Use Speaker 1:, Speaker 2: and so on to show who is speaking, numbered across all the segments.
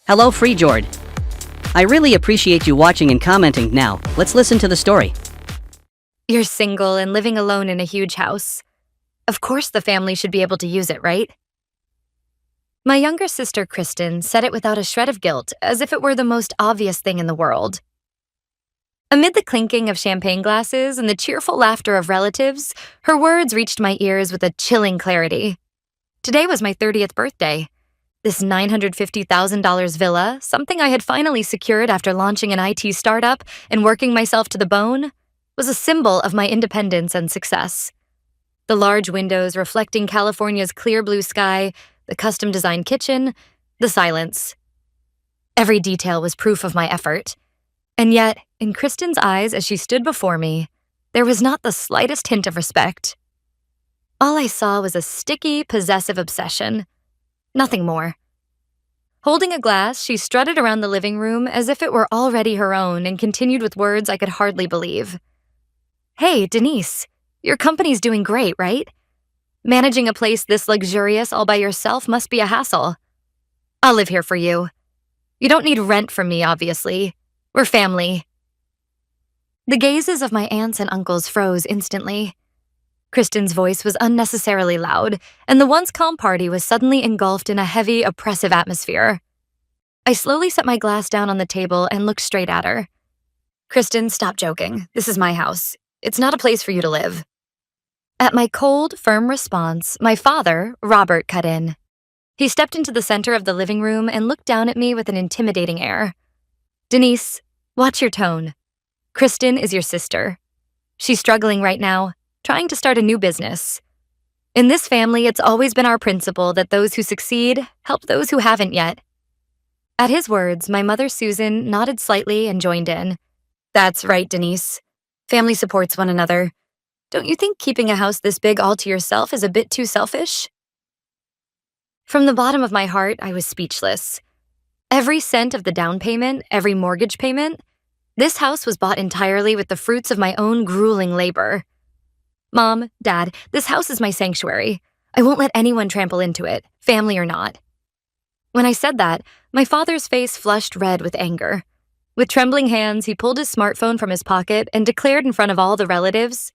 Speaker 1: Hello, Free Jord. I really appreciate you watching and commenting. Now, let's listen to the story.
Speaker 2: You're single and living alone in a huge house. Of course the family should be able to use it, right? My younger sister, Kristen, said it without a shred of guilt, as if it were the most obvious thing in the world. Amid the clinking of champagne glasses and the cheerful laughter of relatives, her words reached my ears with a chilling clarity. Today was my 30th birthday. This $950,000 villa, something I had finally secured after launching an IT startup and working myself to the bone, was a symbol of my independence and success. The large windows reflecting California's clear blue sky, the custom-designed kitchen, the silence. Every detail was proof of my effort. And yet, in Kristen's eyes as she stood before me, there was not the slightest hint of respect. All I saw was a sticky, possessive obsession. Nothing more. Holding a glass, she strutted around the living room as if it were already her own and continued with words I could hardly believe. "Hey, Denise, your company's doing great, right? Managing a place this luxurious all by yourself must be a hassle. I'll live here for you. You don't need rent from me, obviously. We're family." The gazes of my aunts and uncles froze instantly. Kristen's voice was unnecessarily loud, and the once calm party was suddenly engulfed in a heavy, oppressive atmosphere. I slowly set my glass down on the table and looked straight at her. "Kristen, stop joking. This is my house. It's not a place for you to live." At my cold, firm response, my father, Robert, cut in. He stepped into the center of the living room and looked down at me with an intimidating air. "Denise, watch your tone. Kristen is your sister. She's struggling right now, trying to start a new business. In this family, it's always been our principle that those who succeed help those who haven't yet." At his words, my mother, Susan, nodded slightly and joined in. "That's right, Denise. Family supports one another. Don't you think keeping a house this big all to yourself is a bit too selfish?" From the bottom of my heart, I was speechless. Every cent of the down payment, every mortgage payment, this house was bought entirely with the fruits of my own grueling labor. "Mom, Dad, this house is my sanctuary. I won't let anyone trample into it, family or not." When I said that, my father's face flushed red with anger. With trembling hands, he pulled his smartphone from his pocket and declared in front of all the relatives,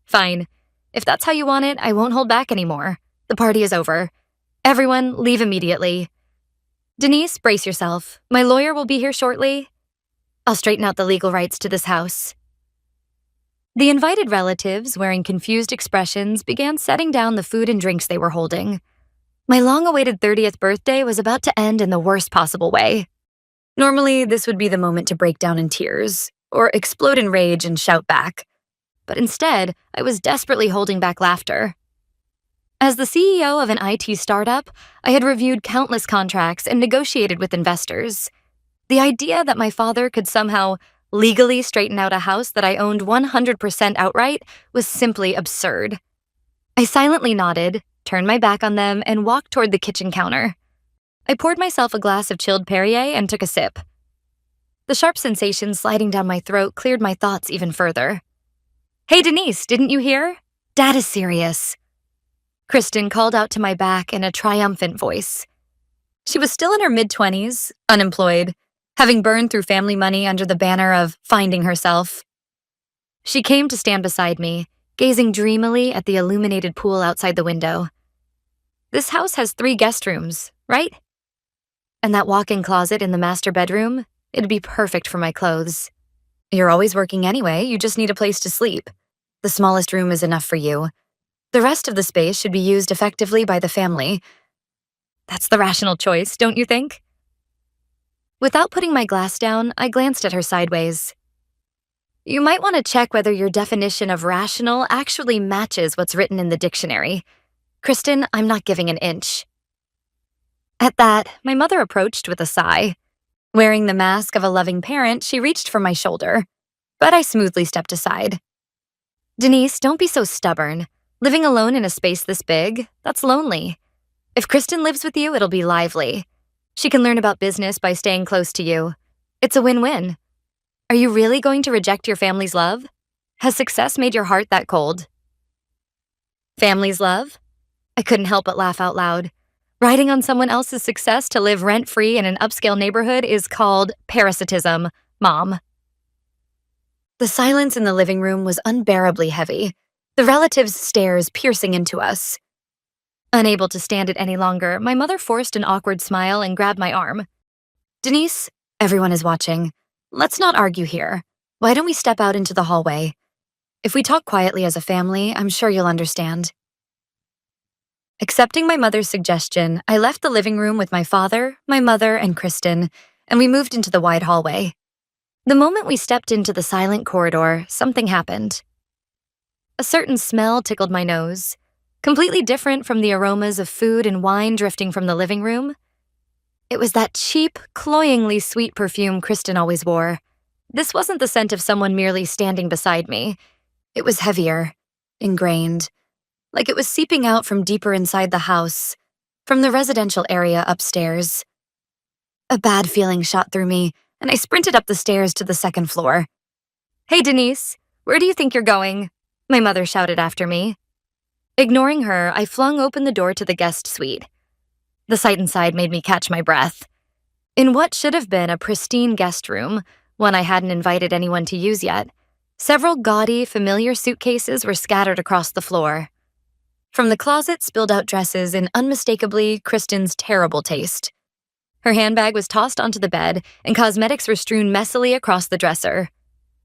Speaker 2: "Fine. If that's how you want it, I won't hold back anymore. The party is over. Everyone, leave immediately. Denise, brace yourself. My lawyer will be here shortly. I'll straighten out the legal rights to this house." The invited relatives, wearing confused expressions, began setting down the food and drinks they were holding. My long-awaited 30th birthday was about to end in the worst possible way. Normally, this would be the moment to break down in tears, or explode in rage and shout back. But instead, I was desperately holding back laughter. As the CEO of an IT startup, I had reviewed countless contracts and negotiated with investors. The idea that my father could somehow legally straighten out a house that I owned 100% outright was simply absurd. I silently nodded, turned my back on them, and walked toward the kitchen counter. I poured myself a glass of chilled Perrier and took a sip. The sharp sensation sliding down my throat cleared my thoughts even further. "Hey, Denise, didn't you hear? Dad is serious." Kristen called out to my back in a triumphant voice. She was still in her mid-20s, unemployed, having burned through family money under the banner of finding herself. She came to stand beside me, gazing dreamily at the illuminated pool outside the window. "This house has 3 guest rooms, right? And that walk-in closet in the master bedroom, it'd be perfect for my clothes. You're always working anyway, you just need a place to sleep. The smallest room is enough for you. The rest of the space should be used effectively by the family. That's the rational choice, don't you think?" Without putting my glass down, I glanced at her sideways. "You might want to check whether your definition of rational actually matches what's written in the dictionary. Kristen, I'm not giving an inch." At that, my mother approached with a sigh. Wearing the mask of a loving parent, she reached for my shoulder, but I smoothly stepped aside. "Denise, don't be so stubborn. Living alone in a space this big, that's lonely. If Kristen lives with you, it'll be lively. She can learn about business by staying close to you. It's a win-win. Are you really going to reject your family's love? Has success made your heart that cold?" Family's love? I couldn't help but laugh out loud. Riding on someone else's success to live rent-free in an upscale neighborhood is called parasitism, Mom. The silence in the living room was unbearably heavy, the relatives' stares piercing into us. Unable to stand it any longer, my mother forced an awkward smile and grabbed my arm. "Denise, everyone is watching. Let's not argue here. Why don't we step out into the hallway? If we talk quietly as a family, I'm sure you'll understand." Accepting my mother's suggestion, I left the living room with my father, my mother, and Kristen, and we moved into the wide hallway. The moment we stepped into the silent corridor, something happened. A certain smell tickled my nose, completely different from the aromas of food and wine drifting from the living room. It was that cheap, cloyingly sweet perfume Kristen always wore. This wasn't the scent of someone merely standing beside me. It was heavier, ingrained, like it was seeping out from deeper inside the house, from the residential area upstairs. A bad feeling shot through me, and I sprinted up the stairs to the second floor. "Hey, Denise, where do you think you're going?" my mother shouted after me. Ignoring her, I flung open the door to the guest suite. The sight inside made me catch my breath. In what should have been a pristine guest room, one I hadn't invited anyone to use yet, several gaudy, familiar suitcases were scattered across the floor. From the closet spilled out dresses in unmistakably Kristen's terrible taste. Her handbag was tossed onto the bed, and cosmetics were strewn messily across the dresser.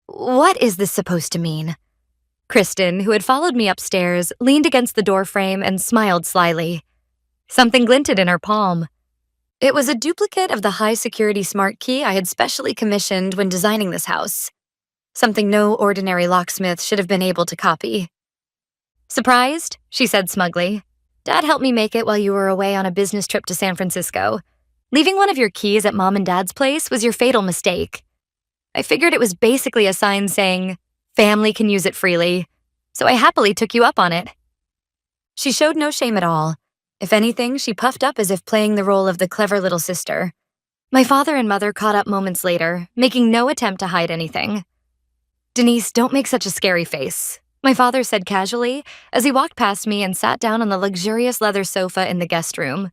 Speaker 2: What is this supposed to mean? Kristen, who had followed me upstairs, leaned against the doorframe and smiled slyly. Something glinted in her palm. It was a duplicate of the high-security smart key I had specially commissioned when designing this house. Something no ordinary locksmith should have been able to copy. "Surprised?" she said smugly. "Dad helped me make it while you were away on a business trip to San Francisco. Leaving one of your keys at Mom and Dad's place was your fatal mistake. I figured it was basically a sign saying, 'Family can use it freely,' so I happily took you up on it." She showed no shame at all. If anything, she puffed up as if playing the role of the clever little sister. My father and mother caught up moments later, making no attempt to hide anything. "Denise, don't make such a scary face," my father said casually as he walked past me and sat down on the luxurious leather sofa in the guest room.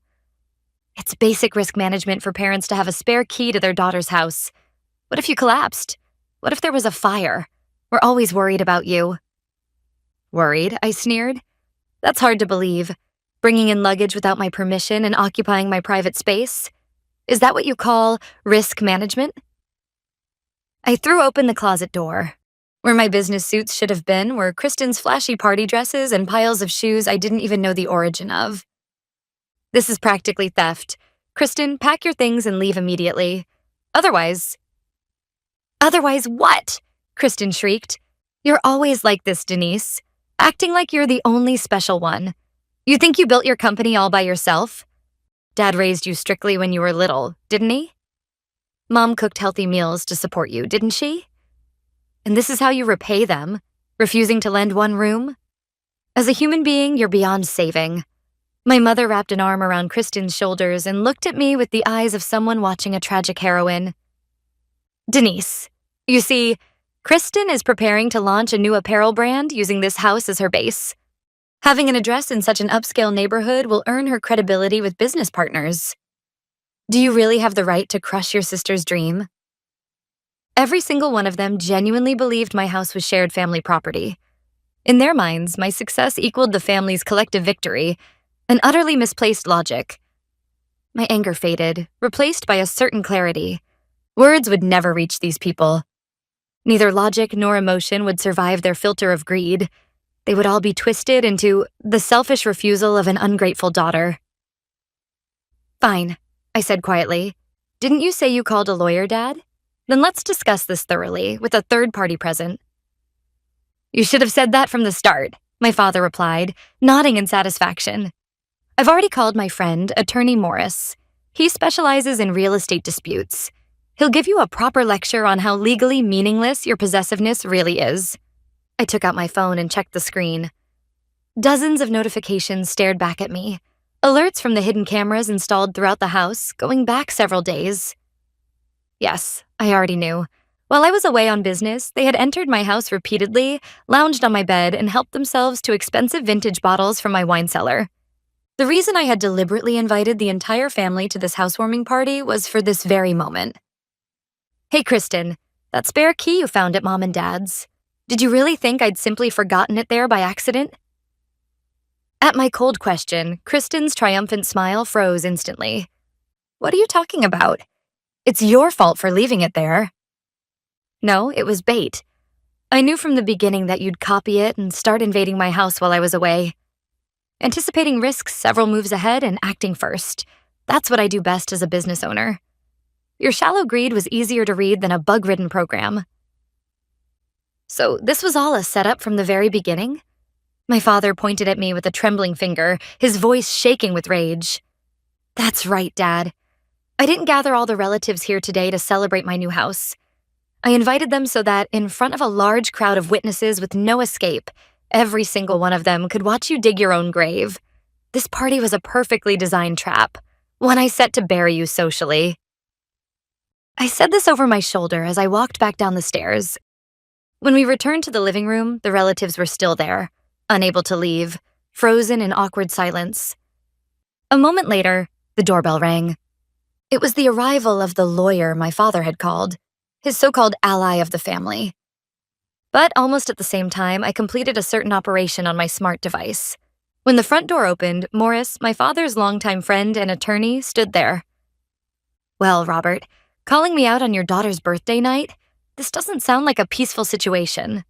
Speaker 2: "It's basic risk management for parents to have a spare key to their daughter's house. What if you collapsed? What if there was a fire? We're always worried about you." "Worried?" I sneered. "That's hard to believe. Bringing in luggage without my permission and occupying my private space? Is that what you call risk management?" I threw open the closet door. Where my business suits should have been were Kristen's flashy party dresses and piles of shoes I didn't even know the origin of. "This is practically theft. Kristen, pack your things and leave immediately. Otherwise..." "Otherwise what?" Kristen shrieked. "You're always like this, Denise. Acting like you're the only special one. You think you built your company all by yourself? Dad raised you strictly when you were little, didn't he? Mom cooked healthy meals to support you, didn't she? And this is how you repay them, refusing to lend one room? As a human being, you're beyond saving." My mother wrapped an arm around Kristen's shoulders and looked at me with the eyes of someone watching a tragic heroine. "Denise, you see, Kristen is preparing to launch a new apparel brand using this house as her base. Having an address in such an upscale neighborhood will earn her credibility with business partners. Do you really have the right to crush your sister's dream?" Every single one of them genuinely believed my house was shared family property. In their minds, my success equaled the family's collective victory, an utterly misplaced logic. My anger faded, replaced by a certain clarity. Words would never reach these people. Neither logic nor emotion would survive their filter of greed. They would all be twisted into the selfish refusal of an ungrateful daughter. "Fine," I said quietly. "Didn't you say you called a lawyer, Dad? Then let's discuss this thoroughly, with a third party present." "You should have said that from the start," my father replied, nodding in satisfaction. "I've already called my friend, Attorney Morris. He specializes in real estate disputes. He'll give you a proper lecture on how legally meaningless your possessiveness really is." I took out my phone and checked the screen. Dozens of notifications stared back at me, alerts from the hidden cameras installed throughout the house, going back several days. Yes, I already knew. While I was away on business, they had entered my house repeatedly, lounged on my bed, and helped themselves to expensive vintage bottles from my wine cellar. The reason I had deliberately invited the entire family to this housewarming party was for this very moment. Hey, Kristen, that spare key you found at Mom and Dad's, did you really think I'd simply forgotten it there by accident? At my cold question, Kristen's triumphant smile froze instantly. What are you talking about? It's your fault for leaving it there. No, it was bait. I knew from the beginning that you'd copy it and start invading my house while I was away. Anticipating risks several moves ahead and acting first. That's what I do best as a business owner. Your shallow greed was easier to read than a bug-ridden program. So this was all a setup from the very beginning? My father pointed at me with a trembling finger, his voice shaking with rage. That's right, Dad. I didn't gather all the relatives here today to celebrate my new house. I invited them so that, in front of a large crowd of witnesses with no escape, every single one of them could watch you dig your own grave. This party was a perfectly designed trap, one I set to bury you socially. I said this over my shoulder as I walked back down the stairs. When we returned to the living room, the relatives were still there, unable to leave, frozen in awkward silence. A moment later, the doorbell rang. It was the arrival of the lawyer my father had called, his so-called ally of the family. But almost at the same time, I completed a certain operation on my smart device. When the front door opened, Morris, my father's longtime friend and attorney, stood there. Well, Robert, calling me out on your daughter's birthday night? This doesn't sound like a peaceful situation.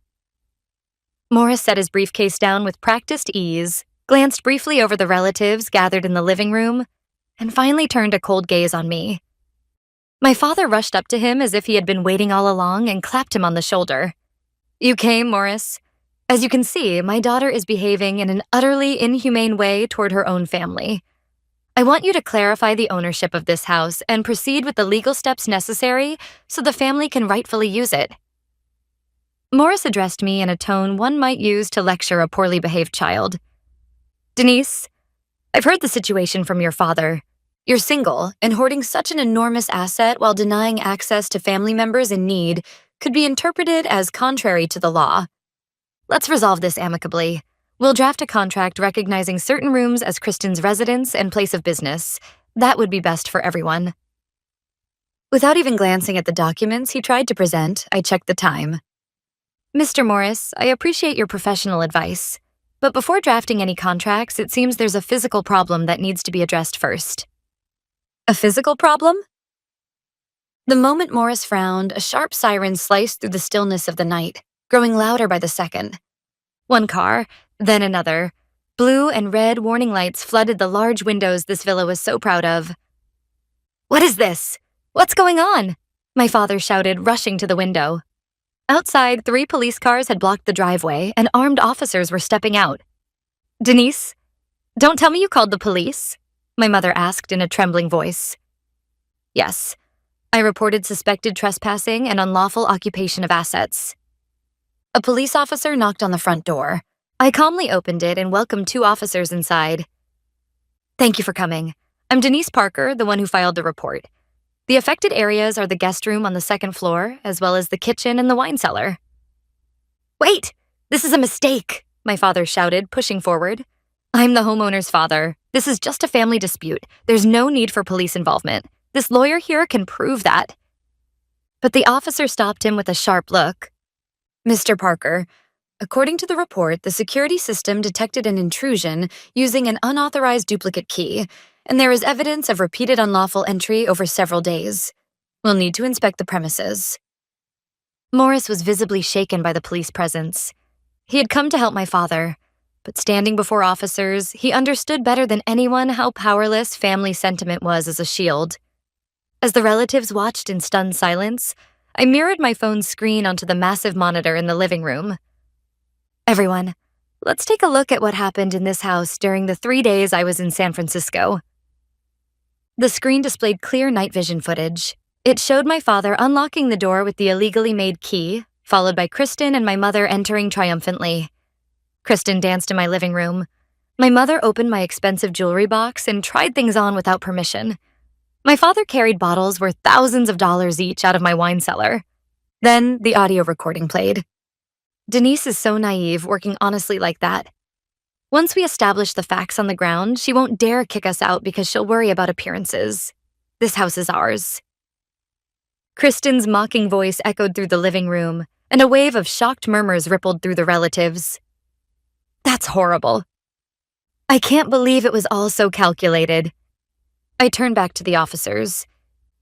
Speaker 2: Morris set his briefcase down with practiced ease, glanced briefly over the relatives gathered in the living room, and finally turned a cold gaze on me. My father rushed up to him as if he had been waiting all along and clapped him on the shoulder. You came, Morris. As you can see, my daughter is behaving in an utterly inhumane way toward her own family. I want you to clarify the ownership of this house and proceed with the legal steps necessary so the family can rightfully use it. Morris addressed me in a tone one might use to lecture a poorly behaved child. Denise, I've heard the situation from your father. You're single, and hoarding such an enormous asset while denying access to family members in need could be interpreted as contrary to the law. Let's resolve this amicably. We'll draft a contract recognizing certain rooms as Kristen's residence and place of business. That would be best for everyone. Without even glancing at the documents he tried to present, I checked the time. Mr. Morris, I appreciate your professional advice, but before drafting any contracts, it seems there's a physical problem that needs to be addressed first. A physical problem? The moment Morris frowned, a sharp siren sliced through the stillness of the night, growing louder by the second. One car, then another. Blue and red warning lights flooded the large windows this villa was so proud of. What is this? What's going on? My father shouted, rushing to the window. Outside, 3 police cars had blocked the driveway, and armed officers were stepping out. Denise, don't tell me you called the police? My mother asked in a trembling voice. Yes, I reported suspected trespassing and unlawful occupation of assets. A police officer knocked on the front door. I calmly opened it and welcomed 2 officers inside. Thank you for coming. I'm Denise Parker, the one who filed the report. The affected areas are the guest room on the 2nd floor, as well as the kitchen and the wine cellar. Wait! This is a mistake, my father shouted, pushing forward. I'm the homeowner's father. This is just a family dispute. There's no need for police involvement. This lawyer here can prove that. But the officer stopped him with a sharp look. Mr. Parker, according to the report, the security system detected an intrusion using an unauthorized duplicate key, and there is evidence of repeated unlawful entry over several days. We'll need to inspect the premises. Morris was visibly shaken by the police presence. He had come to help my father, but standing before officers, he understood better than anyone how powerless family sentiment was as a shield. As the relatives watched in stunned silence, I mirrored my phone's screen onto the massive monitor in the living room. Everyone, let's take a look at what happened in this house during the 3 days I was in San Francisco. The screen displayed clear night vision footage. It showed my father unlocking the door with the illegally made key, followed by Kristen and my mother entering triumphantly. Kristen danced in my living room. My mother opened my expensive jewelry box and tried things on without permission. My father carried bottles worth thousands of dollars each out of my wine cellar. Then the audio recording played. Denise is so naive, working honestly like that. Once we establish the facts on the ground, she won't dare kick us out because she'll worry about appearances. This house is ours." Kristen's mocking voice echoed through the living room, and a wave of shocked murmurs rippled through the relatives. "That's horrible. I can't believe it was all so calculated." I turned back to the officers.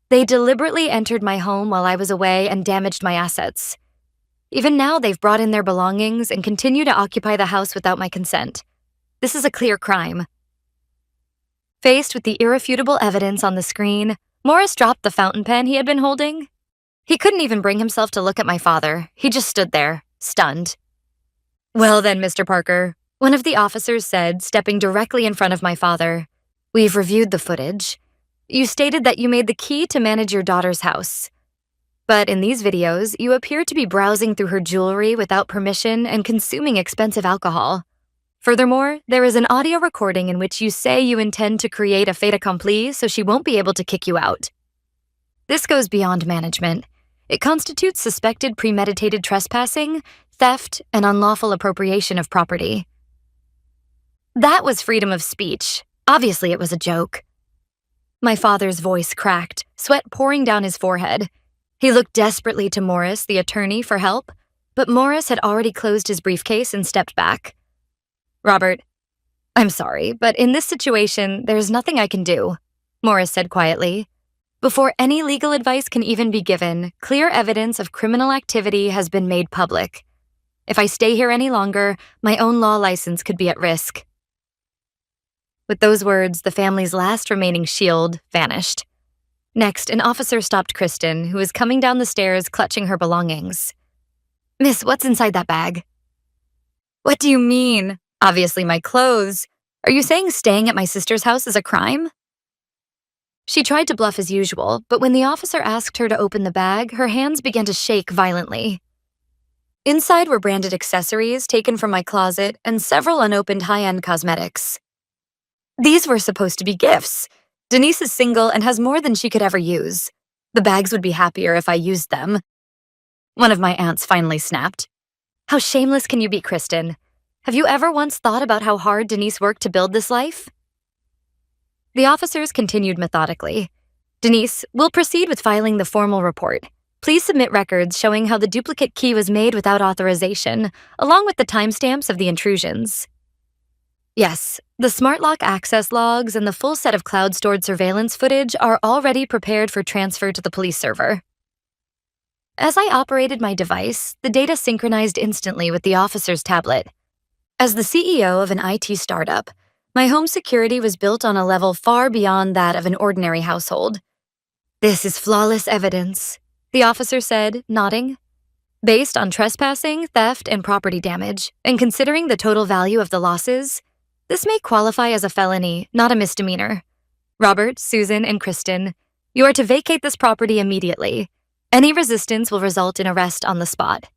Speaker 2: "They deliberately entered my home while I was away and damaged my assets. Even now, they've brought in their belongings and continue to occupy the house without my consent. This is a clear crime." Faced with the irrefutable evidence on the screen, Morris dropped the fountain pen he had been holding. He couldn't even bring himself to look at my father. He just stood there, stunned. "Well then, Mr. Parker," one of the officers said, stepping directly in front of my father, "we've reviewed the footage. You stated that you made the key to manage your daughter's house. But in these videos, you appear to be browsing through her jewelry without permission and consuming expensive alcohol. Furthermore, there is an audio recording in which you say you intend to create a fait accompli so she won't be able to kick you out. This goes beyond management. It constitutes suspected premeditated trespassing, theft, and unlawful appropriation of property." That was freedom of speech. Obviously, it was a joke. My father's voice cracked, sweat pouring down his forehead. He looked desperately to Morris, the attorney, for help, but Morris had already closed his briefcase and stepped back. "Robert, I'm sorry, but in this situation, there's nothing I can do," Morris said quietly. "Before any legal advice can even be given, clear evidence of criminal activity has been made public. If I stay here any longer, my own law license could be at risk." With those words, the family's last remaining shield vanished. Next, an officer stopped Kristen, who was coming down the stairs clutching her belongings. "Miss, what's inside that bag?" "What do you mean? Obviously my clothes. Are you saying staying at my sister's house is a crime?" She tried to bluff as usual, but when the officer asked her to open the bag, her hands began to shake violently. Inside were branded accessories taken from my closet and several unopened high-end cosmetics. These were supposed to be gifts. Denise is single and has more than she could ever use. The bags would be happier if I used them. One of my aunts finally snapped. "How shameless can you be, Kristen? Have you ever once thought about how hard Denise worked to build this life?" The officers continued methodically. "Denise, we'll proceed with filing the formal report. Please submit records showing how the duplicate key was made without authorization, along with the timestamps of the intrusions." Yes, the smart lock access logs and the full set of cloud-stored surveillance footage are already prepared for transfer to the police server. As I operated my device, the data synchronized instantly with the officer's tablet. As the CEO of an IT startup, my home security was built on a level far beyond that of an ordinary household. "This is flawless evidence," the officer said, nodding. "Based on trespassing, theft, and property damage, and considering the total value of the losses, this may qualify as a felony, not a misdemeanor. Robert, Susan, and Kristen, you are to vacate this property immediately. Any resistance will result in arrest on the spot."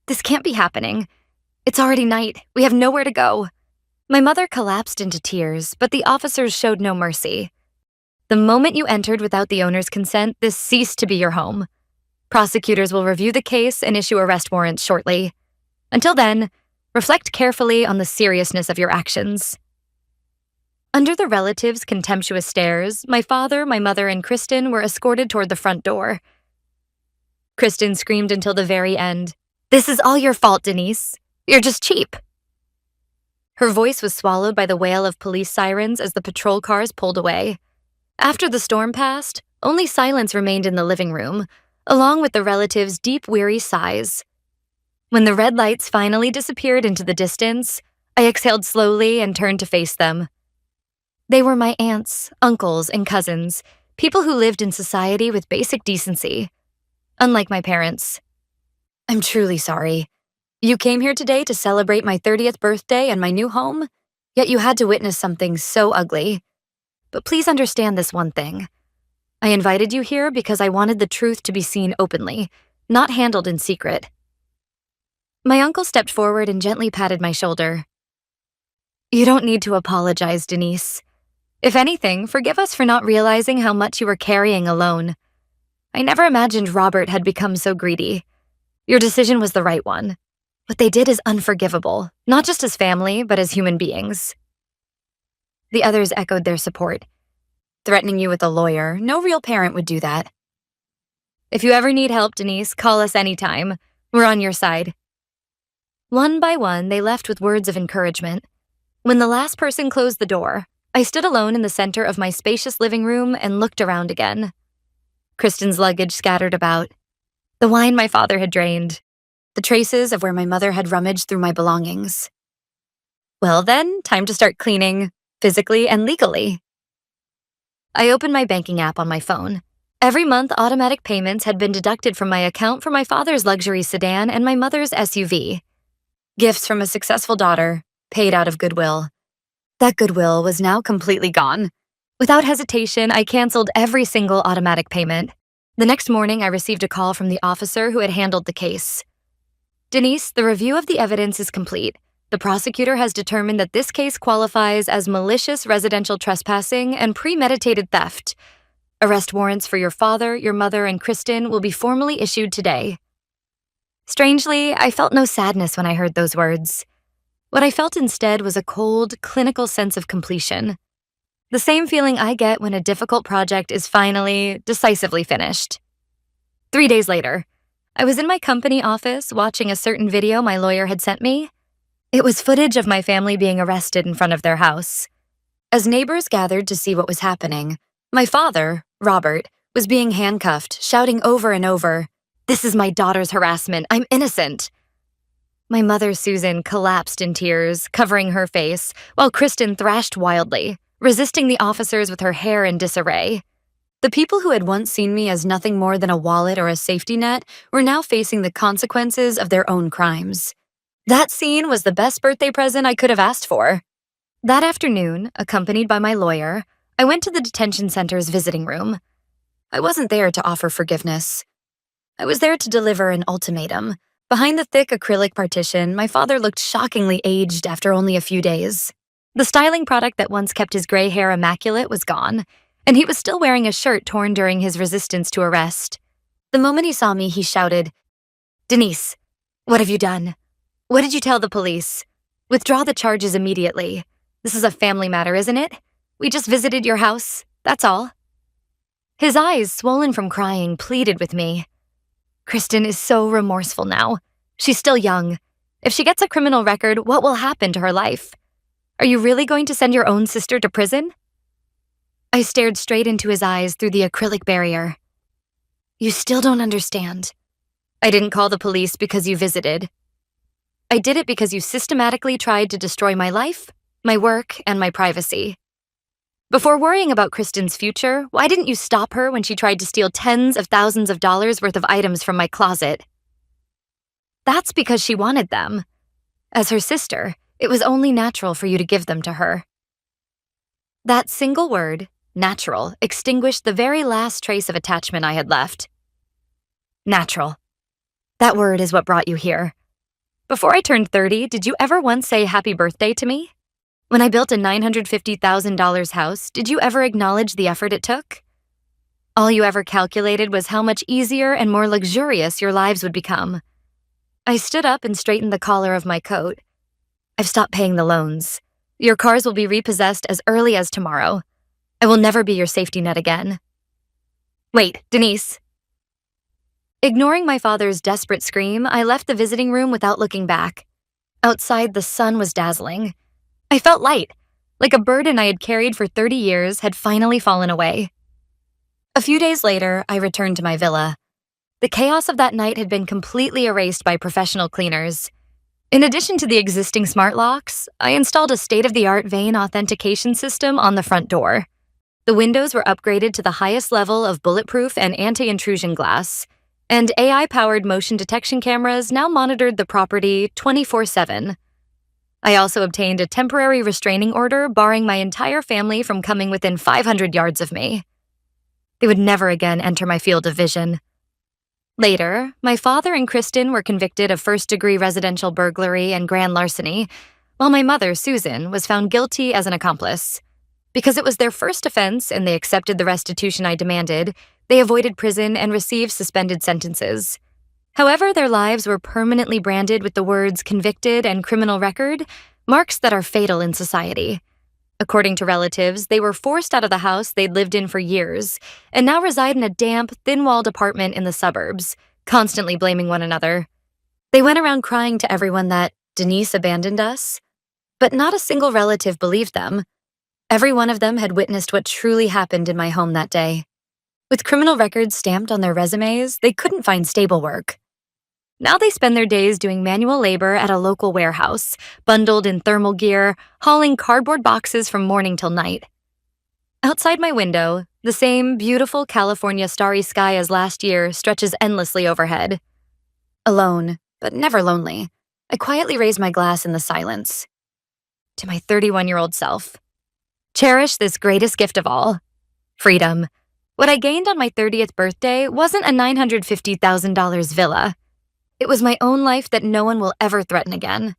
Speaker 2: This can't be happening. It's already night. We have nowhere to go. My mother collapsed into tears, but the officers showed no mercy. "The moment you entered without the owner's consent, this ceased to be your home. Prosecutors will review the case and issue arrest warrants shortly. Until then, reflect carefully on the seriousness of your actions." Under the relatives' contemptuous stares, my father, my mother, and Kristen were escorted toward the front door. Kristen screamed until the very end, "This is all your fault, Denise. You're just cheap." Her voice was swallowed by the wail of police sirens as the patrol cars pulled away. After the storm passed, only silence remained in the living room, along with the relatives' deep, weary sighs. When the red lights finally disappeared into the distance, I exhaled slowly and turned to face them. They were my aunts, uncles, and cousins, people who lived in society with basic decency. Unlike my parents. "I'm truly sorry. You came here today to celebrate my 30th birthday and my new home, yet you had to witness something so ugly. But please understand this one thing. I invited you here because I wanted the truth to be seen openly, not handled in secret." My uncle stepped forward and gently patted my shoulder. "You don't need to apologize, Denise. If anything, forgive us for not realizing how much you were carrying alone. I never imagined Robert had become so greedy. Your decision was the right one. What they did is unforgivable, not just as family, but as human beings. The others echoed their support. Threatening you with a lawyer, no real parent would do that. If you ever need help, Denise, call us anytime. We're on your side. One by one, they left with words of encouragement. When the last person closed the door, I stood alone in the center of my spacious living room and looked around again. Kristen's luggage scattered about. The wine my father had drained. The traces of where my mother had rummaged through my belongings. Well then, time to start cleaning, physically and legally. I opened my banking app on my phone. Every month, automatic payments had been deducted from my account for my father's luxury sedan and my mother's SUV. Gifts from a successful daughter, paid out of goodwill. That goodwill was now completely gone. Without hesitation, I canceled every single automatic payment. The next morning, I received a call from the officer who had handled the case. Denise, the review of the evidence is complete. The prosecutor has determined that this case qualifies as malicious residential trespassing and premeditated theft. Arrest warrants for your father, your mother, and Kristen will be formally issued today. Strangely, I felt no sadness when I heard those words. What I felt instead was a cold, clinical sense of completion. The same feeling I get when a difficult project is finally, decisively finished. 3 days later, I was in my company office watching a certain video my lawyer had sent me. It was footage of my family being arrested in front of their house. As neighbors gathered to see what was happening, my father, Robert, was being handcuffed, shouting over and over, "This is my daughter's harassment. I'm innocent." My mother, Susan, collapsed in tears, covering her face, while Kristen thrashed wildly, resisting the officers with her hair in disarray. The people who had once seen me as nothing more than a wallet or a safety net were now facing the consequences of their own crimes. That scene was the best birthday present I could have asked for. That afternoon, accompanied by my lawyer, I went to the detention center's visiting room. I wasn't there to offer forgiveness. I was there to deliver an ultimatum. Behind the thick acrylic partition, my father looked shockingly aged after only a few days. The styling product that once kept his gray hair immaculate was gone, and he was still wearing a shirt torn during his resistance to arrest. The moment he saw me, he shouted, "Denise, what have you done? What did you tell the police? Withdraw the charges immediately. This is a family matter, isn't it? We just visited your house, that's all." His eyes, swollen from crying, pleaded with me. Kristen is so remorseful now. She's still young. If she gets a criminal record, what will happen to her life? Are you really going to send your own sister to prison? I stared straight into his eyes through the acrylic barrier. You still don't understand. I didn't call the police because you visited. I did it because you systematically tried to destroy my life, my work, and my privacy. Before worrying about Kristen's future, why didn't you stop her when she tried to steal tens of thousands of dollars worth of items from my closet? That's because she wanted them. As her sister, it was only natural for you to give them to her. That single word, natural, extinguished the very last trace of attachment I had left. Natural. That word is what brought you here. Before I turned 30, did you ever once say happy birthday to me? When I built a $950,000 house, did you ever acknowledge the effort it took? All you ever calculated was how much easier and more luxurious your lives would become. I stood up and straightened the collar of my coat. I've stopped paying the loans. Your cars will be repossessed as early as tomorrow. I will never be your safety net again. Wait, Denise. Ignoring my father's desperate scream, I left the visiting room without looking back. Outside, the sun was dazzling. I felt light, like a burden I had carried for 30 years had finally fallen away. A few days later, I returned to my villa. The chaos of that night had been completely erased by professional cleaners. In addition to the existing smart locks, I installed a state-of-the-art vein authentication system on the front door. The windows were upgraded to the highest level of bulletproof and anti-intrusion glass, and AI-powered motion detection cameras now monitored the property 24/7. I also obtained a temporary restraining order barring my entire family from coming within 500 yards of me. They would never again enter my field of vision. Later, my father and Kristen were convicted of first-degree residential burglary and grand larceny, while my mother, Susan, was found guilty as an accomplice. Because it was their first offense and they accepted the restitution I demanded, they avoided prison and received suspended sentences. However, their lives were permanently branded with the words convicted and criminal record, marks that are fatal in society. According to relatives, they were forced out of the house they'd lived in for years and now reside in a damp, thin-walled apartment in the suburbs, constantly blaming one another. They went around crying to everyone that Denise abandoned us, but not a single relative believed them. Every one of them had witnessed what truly happened in my home that day. With criminal records stamped on their resumes, they couldn't find stable work. Now they spend their days doing manual labor at a local warehouse, bundled in thermal gear, hauling cardboard boxes from morning till night. Outside my window, the same beautiful California starry sky as last year stretches endlessly overhead. Alone, but never lonely, I quietly raise my glass in the silence. To my 31-year-old self. Cherish this greatest gift of all, freedom. What I gained on my 30th birthday wasn't a $950,000 villa. It was my own life that no one will ever threaten again.